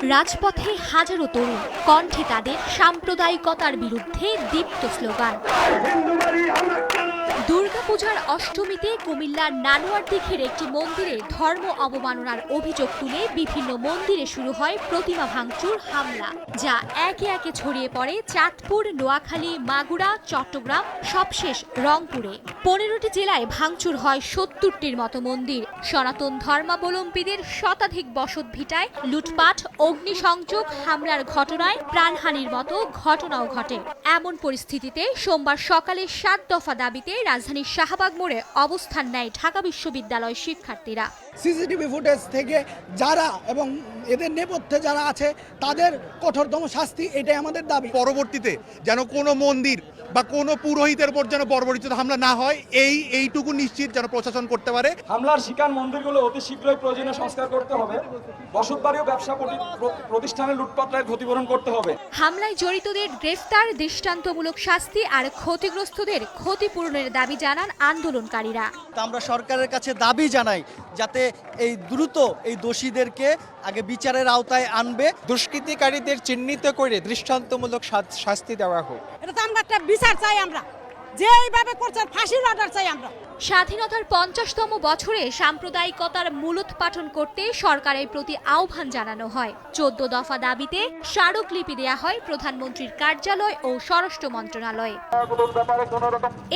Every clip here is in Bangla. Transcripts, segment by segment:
রাজপথে হাজারো তরুণ, কণ্ঠে তাদের সাম্প্রদায়িকতার বিরুদ্ধে দীপ্ত স্লোগান। দুর্গাপূজার অষ্টমীতে কুমিল্লার নানুয়ারদিঘির একটি মন্দিরে ধর্ম অবমাননার অভিযোগ তুলে বিভিন্ন মন্দিরে শুরু হয় প্রতিমা ভাঙচুর হামলা, যা একে একে ছড়িয়ে পড়ে চাঁদপুর, নোয়াখালী, মাগুরা, চট্টগ্রাম, সবশেষ রংপুরে। 15টি জেলায় ভাঙচুর হয় 70টির মতো মন্দির। সনাতন ধর্মাবলম্বীদের শতাধিক বসতভিটায় লুটপাট, অগ্নিসংযোগ, হামলার ঘটনায় প্রাণহানির মতো ঘটনাও ঘটে। এমন পরিস্থিতিতে সোমবার সকালে 7 দফা দাবিতে রাজধানীর শাহবাগ মোড়ে অবস্থান নেয় ঢাকা বিশ্ববিদ্যালয় শিক্ষার্থীরা। সিসিটিভি ফুটেজ থেকে যারা এবং এদের নেপথ্যে যারা আছে তাদের কঠোরতম শাস্তি, এটাই আমাদের দাবি। পরবর্তীতে যেন কোনো মন্দির বা কোনো পুরোহিতের উপর যেন বর্বরিত হামলা না হয়, এইটুকু নিশ্চিত যেন প্রশাসন করতে পারে। হামলার শিকার মন্দিরগুলো অতি শীঘ্রই প্রয়োজনীয় সংস্কার করতে হবে। বসতবাড়ি ও ব্যবসা প্রতিষ্ঠানের লুটপাটের ক্ষতিপূরণ করতে হবে। হামলায় জড়িতদের গ্রেফতার, দৃষ্টান্তমূলক শাস্তি আর ক্ষতিগ্রস্তদের ক্ষতিপূরণের দাবি জানান আন্দোলনকারীরা। আমরা সরকারের কাছে দাবি জানাই যাতে এই দ্রুত এই দোষীদেরকে আগে বিচারের আওতায় আনবে, দুষ্কৃতিকারীদের চিহ্নিত করে দৃষ্টান্তমূলক শাস্তি দেওয়া হোক। এটা তো আমরা একটা বিচার চাই, আমরা যে এইভাবে করছে ফাঁসির অর্ডার চাই আমরা। স্বাধীনতার 50তম বছরে সাম্প্রদায়িকতার মূলোৎপাটন করতে সরকারের প্রতি আহ্বান জানানো হয়। 14 দফা দাবিতে স্মারকলিপি দেয়া হয় প্রধানমন্ত্রীর কার্যালয় ও স্বরাষ্ট্র মন্ত্রণালয়ে।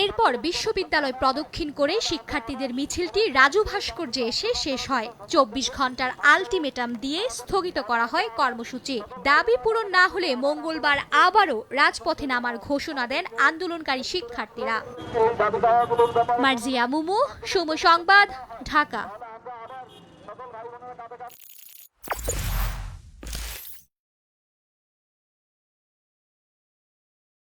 এরপর বিশ্ববিদ্যালয় প্রদক্ষিণ করে শিক্ষার্থীদের মিছিলটি রাজু ভাস্কর্যে এসে শেষ হয়। 24 ঘন্টার আলটিমেটাম দিয়ে স্থগিত করা হয় কর্মসূচি। দাবি পূরণ না হলে মঙ্গলবার আবারও রাজপথে নামার ঘোষণা দেন আন্দোলনকারী শিক্ষার্থীরা। মার্জিয়া মুমু, সময় সংবাদ, ঢাকা।